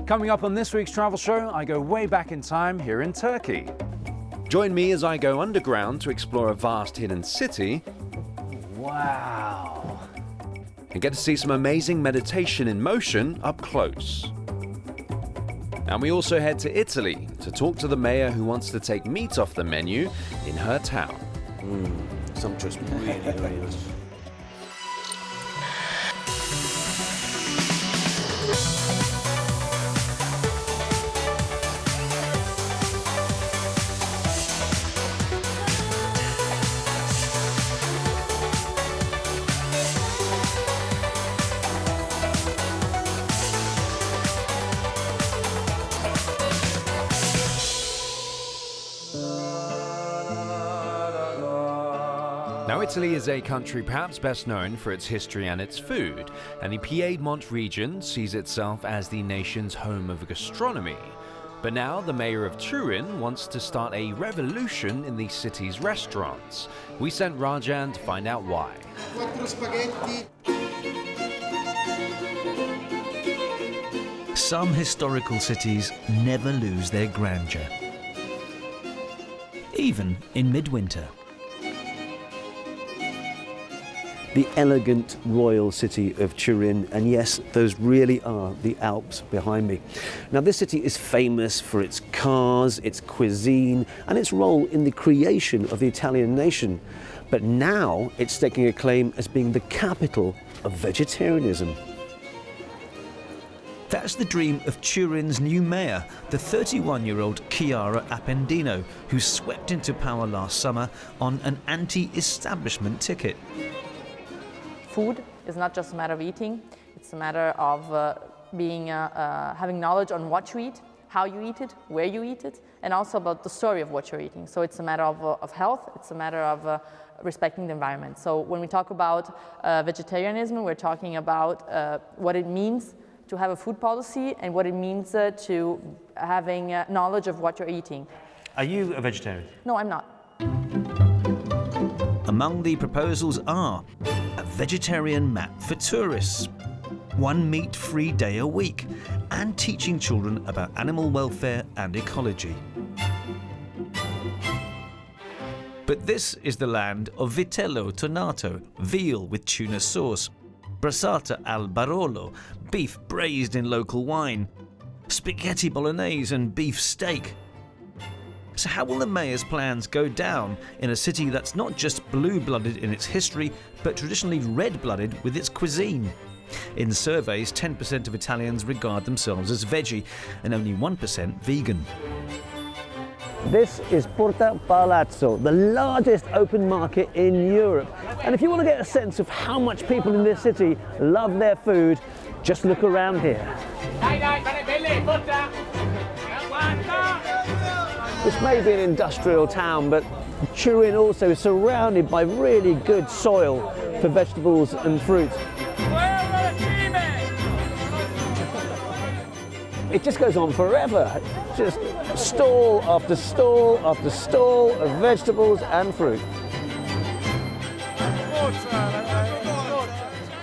Coming up on this week's travel show, I go way back in time here in Turkey. Join me as I go underground to explore a vast hidden city. Wow. And get to see some amazing meditation in motion up close. And we also head to Italy to talk to the mayor who wants to take meat off the menu in her town. Sumptuous, really, really nice. Now, Italy is a country perhaps best known for its history and its food, and the Piedmont region sees itself as the nation's home of gastronomy. But now the mayor of Turin wants to start a revolution in the city's restaurants. We sent Rajan to find out why. Some historical cities never lose their grandeur, even in midwinter. The elegant royal city of Turin, and yes, those really are the Alps behind me. Now, this city is famous for its cars, its cuisine, and its role in the creation of the Italian nation. But now it's staking a claim as being the capital of vegetarianism. That's the dream of Turin's new mayor, the 31-year-old Chiara Appendino, who swept into power last summer on an anti-establishment ticket. Food is not just a matter of eating, it's a matter of having knowledge on what you eat, how you eat it, where you eat it, and also about the story of what you're eating. So it's a matter of health, it's a matter of respecting the environment. So when we talk about vegetarianism, we're talking about what it means to have a food policy and what it means to having knowledge of what you're eating. Are you a vegetarian? No, I'm not. Among the proposals are a vegetarian map for tourists, one meat-free day a week, and teaching children about animal welfare and ecology. But this is the land of vitello tonato, veal with tuna sauce, brassata al barolo, beef braised in local wine, spaghetti bolognese and beef steak. So how will the mayor's plans go down in a city that's not just blue-blooded in its history, but traditionally red-blooded with its cuisine? In surveys, 10% of Italians regard themselves as veggie and only 1% vegan. This is Porta Palazzo, the largest open market in Europe. And if you want to get a sense of how much people in this city love their food, just look around here. This may be an industrial town, but Turin also is surrounded by really good soil for vegetables and fruit. It just goes on forever. Just stall after stall after stall of vegetables and fruit.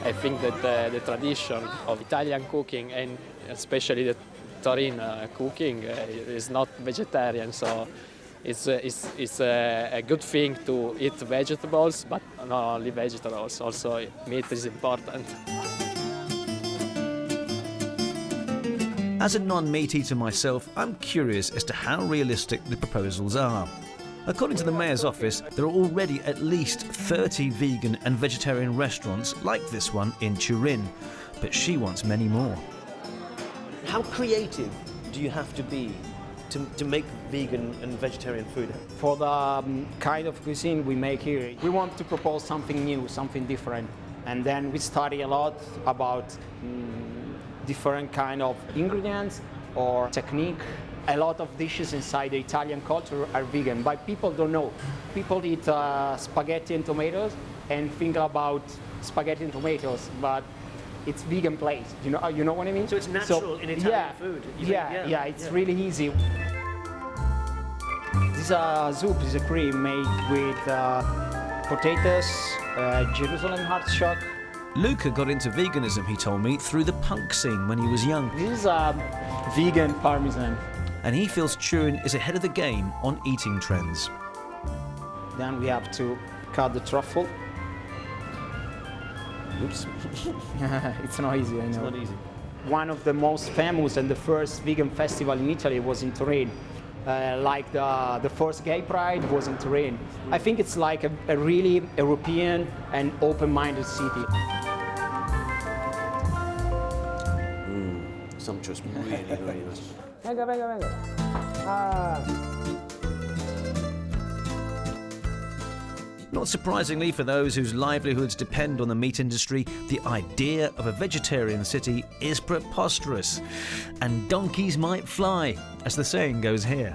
I think that the tradition of Italian cooking, and especially the Turin cooking, is not vegetarian, so it's a good thing to eat vegetables, but not only vegetables, also meat is important. As a non-meat eater myself, I'm curious as to how realistic the proposals are. According to the mayor's office, there are already at least 30 vegan and vegetarian restaurants like this one in Turin, but she wants many more. How creative do you have to be to make vegan and vegetarian food? For the kind of cuisine we make here, we want to propose something new, something different. And then we study a lot about different kind of ingredients or technique. A lot of dishes inside the Italian culture are vegan, but people don't know. People eat spaghetti and tomatoes and think about spaghetti and tomatoes, but it's vegan place. You know what I mean? So it's natural in Italian food. It's really easy. This soup is a cream made with potatoes, Jerusalem artichoke. Luca got into veganism, he told me, through the punk scene when he was young. This is a vegan parmesan. And he feels Turin is ahead of the game on eating trends. Then we have to cut the truffle. Oops. It's not easy, I know. It's not easy. One of the most famous and the first vegan festival in Italy was in Turin. Like the first gay pride was in Turin. I think it's like a really European and open-minded city. Sumptuous, really very nice. Venga, venga, venga. Ah. Not surprisingly, for those whose livelihoods depend on the meat industry, the idea of a vegetarian city is preposterous. And donkeys might fly, as the saying goes here.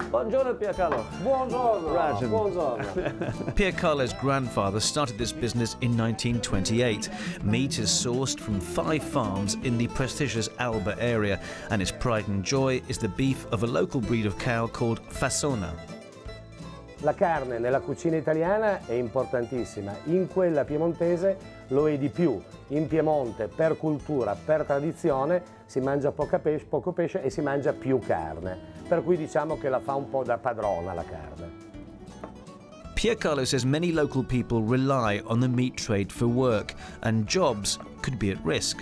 Buongiorno, Piercarlo. Buongiorno. Rajan. Buongiorno. Piercarlo's grandfather started this business in 1928. Meat is sourced from 5 farms in the prestigious Alba area, and its pride and joy is the beef of a local breed of cow called Fassona. La carne nella cucina italiana è importantissima, in quella piemontese lo è di più. In Piemonte, per cultura, per tradizione, si mangia poco pesce e si mangia più carne. Per cui diciamo che la fa un po' da padrona la carne. Piercarlo says many local people rely on the meat trade for work, and jobs could be at risk.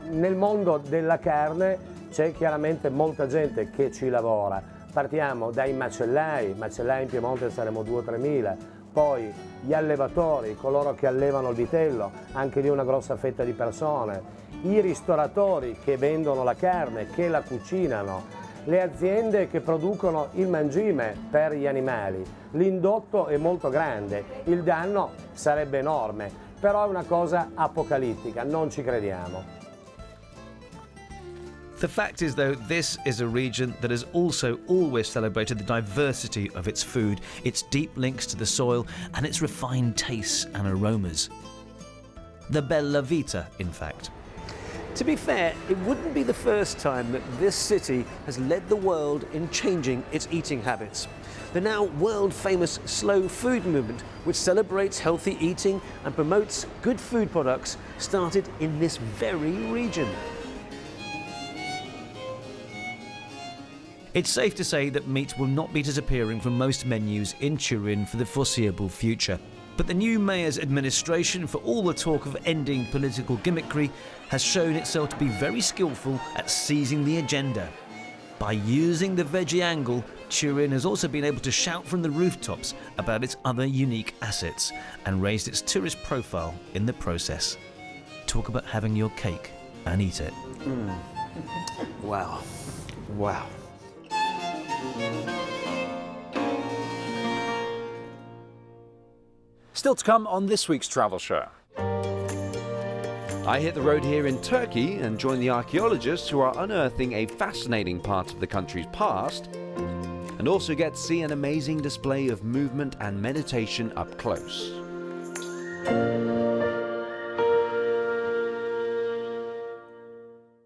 Nel mondo della carne c'è chiaramente molta gente che ci lavora. Partiamo dai macellai in Piemonte saremo 2 o 3 mila, poi gli allevatori, coloro che allevano il vitello, anche lì una grossa fetta di persone, i ristoratori che vendono la carne, che la cucinano, le aziende che producono il mangime per gli animali. L'indotto è molto grande, il danno sarebbe enorme, però è una cosa apocalittica, non ci crediamo. The fact is, though, this is a region that has also always celebrated the diversity of its food, its deep links to the soil, and its refined tastes and aromas. The bella vita, in fact. To be fair, it wouldn't be the first time that this city has led the world in changing its eating habits. The now world-famous slow food movement, which celebrates healthy eating and promotes good food products, started in this very region. It's safe to say that meat will not be disappearing from most menus in Turin for the foreseeable future. But the new mayor's administration, for all the talk of ending political gimmickry, has shown itself to be very skillful at seizing the agenda. By using the veggie angle, Turin has also been able to shout from the rooftops about its other unique assets and raised its tourist profile in the process. Talk about having your cake and eat it. Wow. Wow. Still to come on this week's travel show. I hit the road here in Turkey and join the archaeologists who are unearthing a fascinating part of the country's past, and also get to see an amazing display of movement and meditation up close.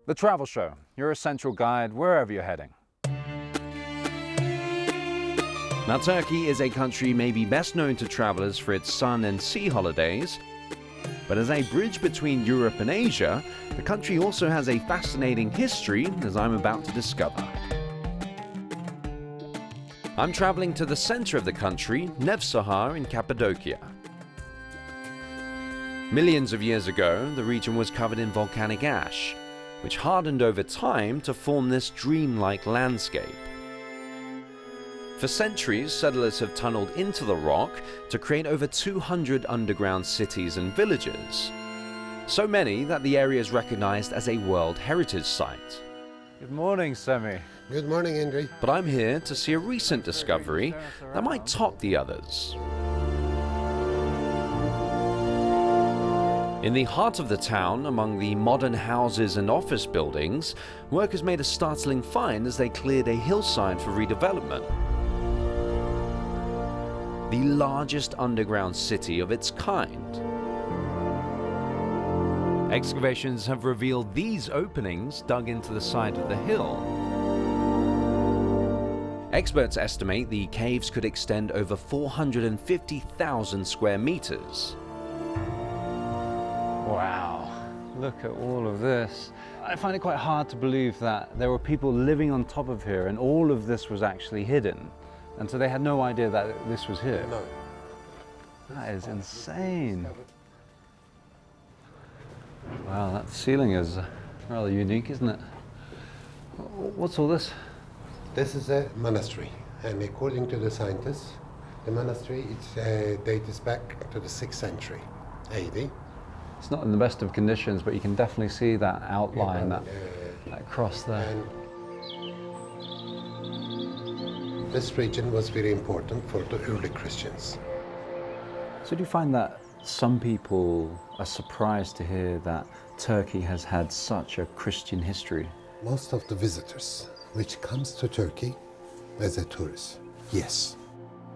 The Travel Show, your essential guide wherever you're heading. Now, Turkey is a country maybe best known to travelers for its sun and sea holidays, but as a bridge between Europe and Asia, the country also has a fascinating history, as I'm about to discover. I'm traveling to the center of the country, Nevşehir in Cappadocia. Millions of years ago, the region was covered in volcanic ash, which hardened over time to form this dreamlike landscape. For centuries, settlers have tunneled into the rock to create over 200 underground cities and villages. So many that the area is recognized as a World Heritage Site. Good morning, Semi. Good morning, Henry. But I'm here to see a recent discovery that might top the others. In the heart of the town, among the modern houses and office buildings, workers made a startling find as they cleared a hillside for redevelopment. The largest underground city of its kind. Excavations have revealed these openings dug into the side of the hill. Experts estimate the caves could extend over 450,000 square meters. Wow, look at all of this. I find it quite hard to believe that there were people living on top of here and all of this was actually hidden. And so they had no idea that this was here. No. That is insane. Wow, that ceiling is rather unique, isn't it? What's all this? This is a monastery, and according to the scientists, the monastery dates back to the 6th century AD. It's not in the best of conditions, but you can definitely see that outline, that cross there. And this region was very important for the early Christians. So do you find that some people are surprised to hear that Turkey has had such a Christian history? Most of the visitors which comes to Turkey as a tourist, yes.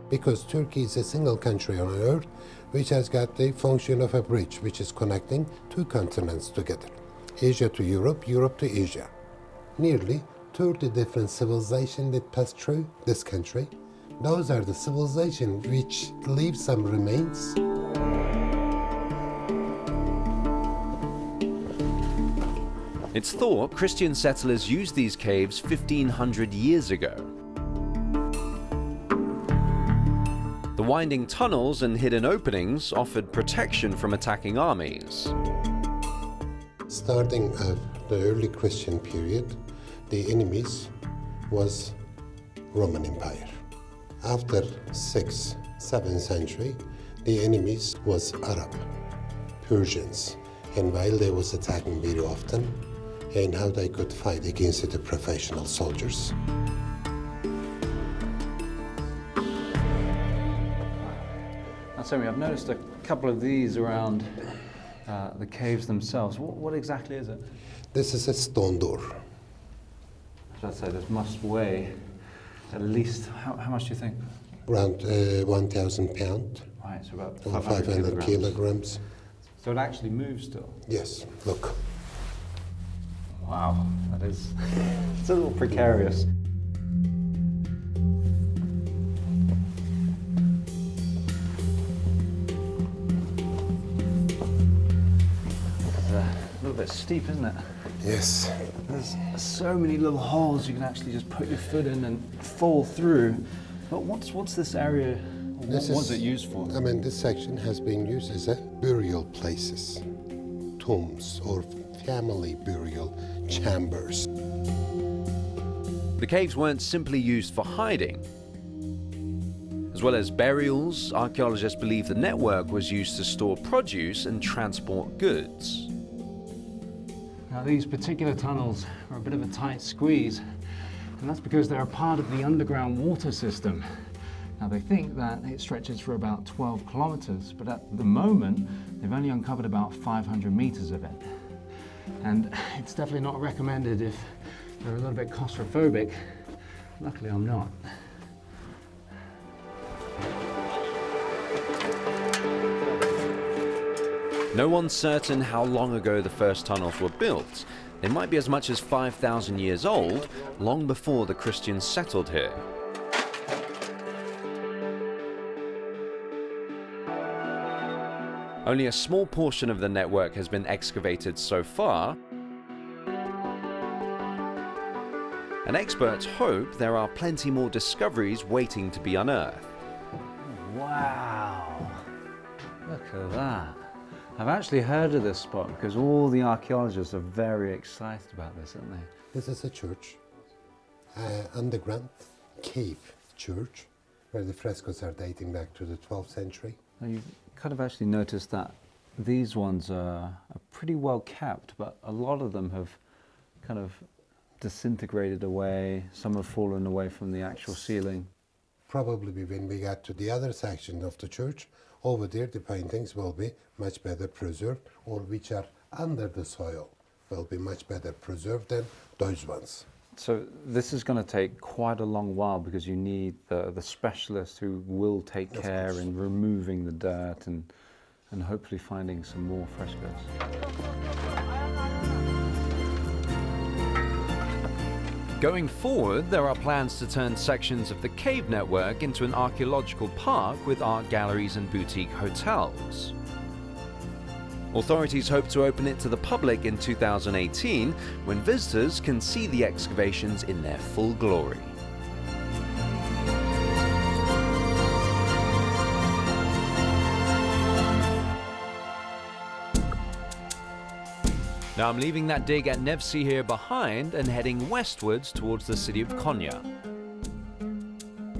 Because Turkey is a single country on earth which has got the function of a bridge which is connecting two continents together. Asia to Europe, Europe to Asia. Nearly 30 different civilizations that pass through this country. Those are the civilizations which leave some remains. It's thought Christian settlers used these caves 1,500 years ago. The winding tunnels and hidden openings offered protection from attacking armies. Starting of the early Christian period, the enemies was Roman Empire. After 6th, 7th century, the enemies was Arab, Persians, and while they was attacking very often, and how they could fight against the professional soldiers. Now, Sammy, I've noticed a couple of these around the caves themselves. What exactly is it? This is a stone door. So I'd say this must weigh at least, how much do you think? Around 1,000 pounds, Right, so about or 500 kilograms. So it actually moves still? Yes, look. Wow, that is, it's a little precarious. It's a little bit steep, isn't it? Yes. There's so many little holes you can actually just put your foot in and fall through. But what's this area, what was it used for? I mean, this section has been used as a burial places, tombs, or family burial chambers. The caves weren't simply used for hiding. As well as burials, archaeologists believe the network was used to store produce and transport goods. Now these particular tunnels are a bit of a tight squeeze, and that's because they're a part of the underground water system. Now they think that it stretches for about 12 kilometers, but at the moment they've only uncovered about 500 meters of it. And it's definitely not recommended if you're a little bit claustrophobic. Luckily I'm not. No one's certain how long ago the first tunnels were built. They might be as much as 5,000 years old, long before the Christians settled here. Only a small portion of the network has been excavated so far, and experts hope there are plenty more discoveries waiting to be unearthed. Wow, look at that. I've actually heard of this spot because all the archaeologists are very excited about this, aren't they? This is a church, underground cave church, where the frescoes are dating back to the 12th century. Now you kind of actually noticed that these ones are pretty well kept, but a lot of them have kind of disintegrated away. Some have fallen away from the actual ceiling. Probably when we get to the other section of the church, over there the paintings will be much better preserved, or which are under the soil will be much better preserved than those ones. So this is going to take quite a long while because you need the specialists who will take care in removing the dirt and hopefully finding some more frescoes. Going forward, there are plans to turn sections of the cave network into an archaeological park with art galleries and boutique hotels. Authorities hope to open it to the public in 2018 when visitors can see the excavations in their full glory. Now I'm leaving that dig at Nevsi here behind and heading westwards towards the city of Konya.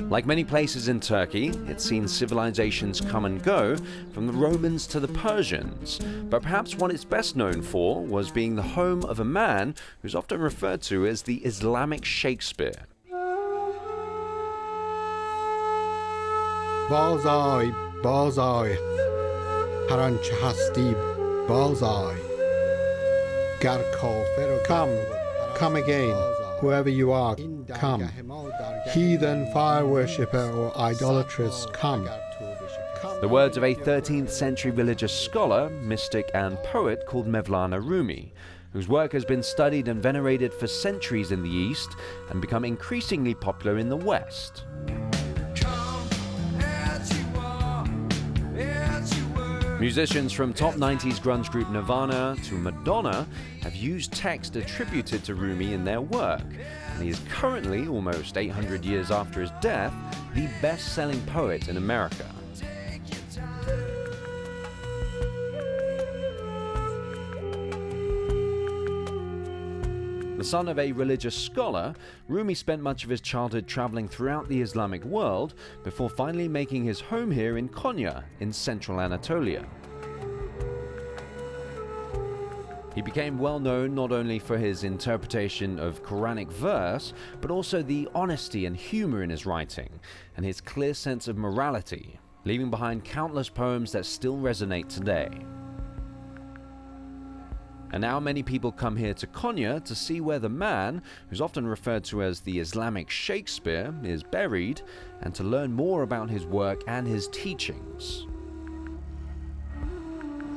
Like many places in Turkey, it's seen civilizations come and go, from the Romans to the Persians, but perhaps what it's best known for was being the home of a man who's often referred to as the Islamic Shakespeare. Balzai, Balzai, Haranch Hasti, Balzai. Come again, whoever you are, come. Heathen, fire worshipper, or idolatrous, come. The words of a 13th century religious scholar, mystic and poet called Mevlana Rumi, whose work has been studied and venerated for centuries in the East and become increasingly popular in the West. Musicians from top 90s grunge group Nirvana to Madonna have used text attributed to Rumi in their work, and he is currently, almost 800 years after his death, the best-selling poet in America. The son of a religious scholar, Rumi spent much of his childhood traveling throughout the Islamic world before finally making his home here in Konya, in central Anatolia. He became well known not only for his interpretation of Quranic verse, but also the honesty and humor in his writing, and his clear sense of morality, leaving behind countless poems that still resonate today. And now many people come here to Konya to see where the man, who's often referred to as the Islamic Shakespeare, is buried, and to learn more about his work and his teachings.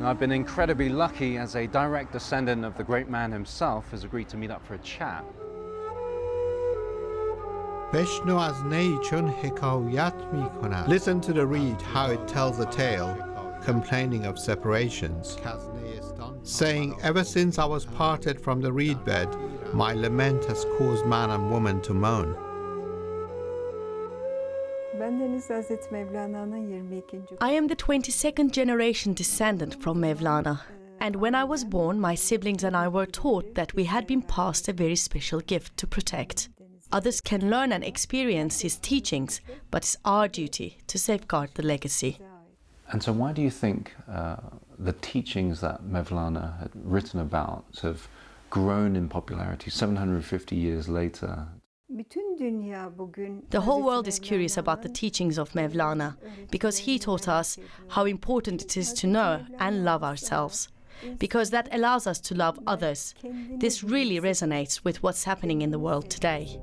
I've been incredibly lucky as a direct descendant of the great man himself has agreed to meet up for a chat. Listen to the reed, how it tells a tale, complaining of separations, saying, ever since I was parted from the reed bed, my lament has caused man and woman to moan. I am the 22nd generation descendant from Mevlana, and when I was born, my siblings and I were taught that we had been passed a very special gift to protect. Others can learn and experience his teachings, but it's our duty to safeguard the legacy. And so why do you think the teachings that Mevlana had written about have grown in popularity 750 years later? The whole world is curious about the teachings of Mevlana because he taught us how important it is to know and love ourselves, because that allows us to love others. This really resonates with what's happening in the world today.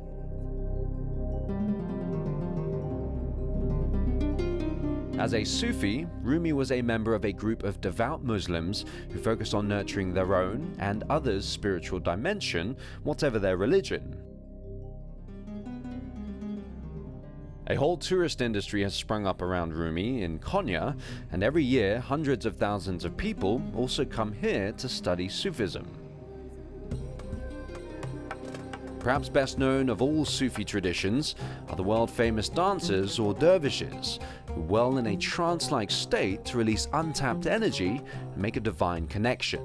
As a Sufi, Rumi was a member of a group of devout Muslims who focused on nurturing their own and others' spiritual dimension, whatever their religion. A whole tourist industry has sprung up around Rumi in Konya, and every year hundreds of thousands of people also come here to study Sufism. Perhaps best known of all Sufi traditions are the world-famous dancers or dervishes, who whirl in a trance-like state to release untapped energy and make a divine connection.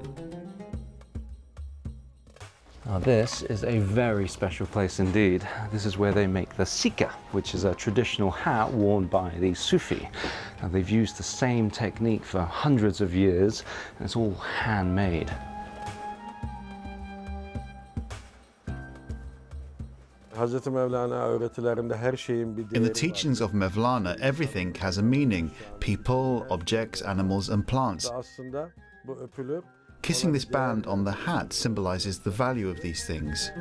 Now this is a very special place indeed. This is where they make the sika, which is a traditional hat worn by the Sufi. Now they've used the same technique for hundreds of years, and it's all handmade. In the teachings of Mevlana, everything has a meaning: people, objects, animals, and plants. Kissing this band on the hat symbolizes the value of these things.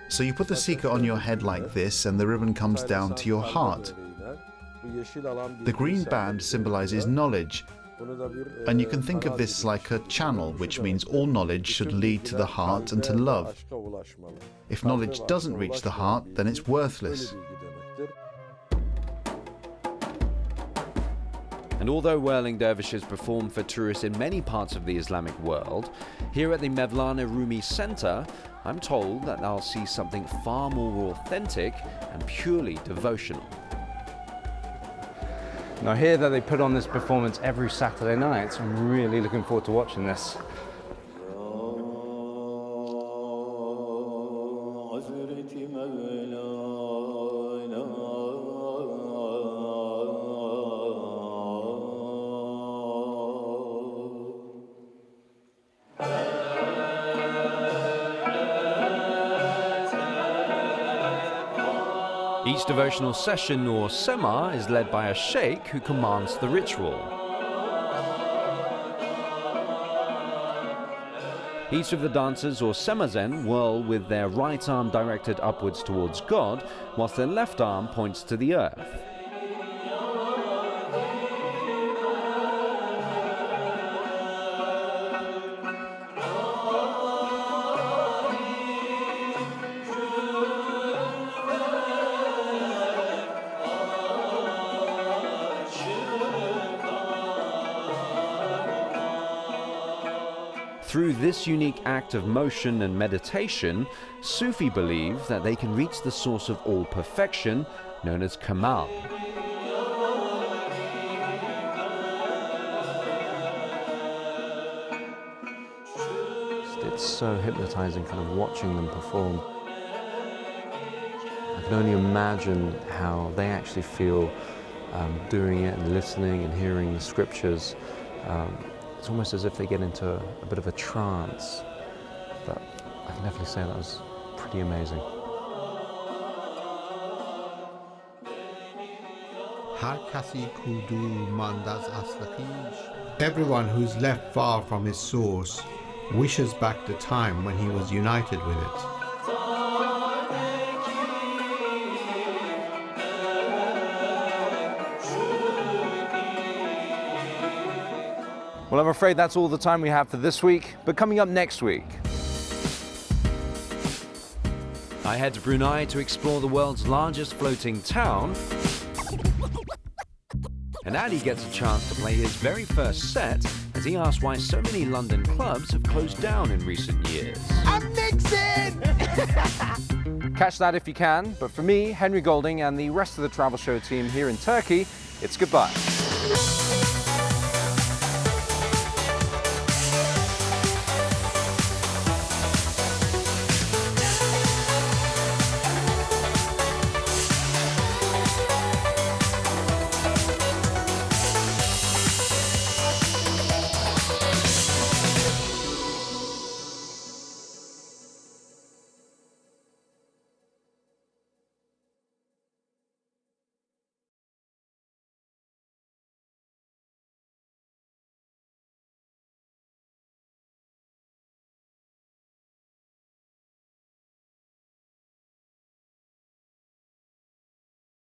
So you put the sika on your head like this, and the ribbon comes down to your heart. The green band symbolizes knowledge, and you can think of this like a channel, which means all knowledge should lead to the heart and to love. If knowledge doesn't reach the heart, then it's worthless. And although whirling dervishes perform for tourists in many parts of the Islamic world, here at the Mevlana Rumi Center, I'm told that I'll see something far more authentic and purely devotional. Now, I hear that they put on this performance every Saturday night, so I'm really looking forward to watching this. Each devotional session, or sema, is led by a sheikh who commands the ritual. Each of the dancers, or semazen, whirl with their right arm directed upwards towards God, whilst their left arm points to the earth. Through this unique act of motion and meditation, Sufi believe that they can reach the source of all perfection, known as Kamal. It's so hypnotizing kind of watching them perform. I can only imagine how they actually feel doing it and listening and hearing the scriptures. It's almost as if they get into a bit of a trance, but I can definitely say that was pretty amazing. Everyone who's left far from his source wishes back the time when he was united with it. Well, I'm afraid that's all the time we have for this week, but coming up next week. I head to Brunei to explore the world's largest floating town, and Ali gets a chance to play his very first set as he asks why so many London clubs have closed down in recent years. I'm mixing! Catch that if you can, but for me, Henry Golding, and the rest of the travel show team here in Turkey, it's goodbye.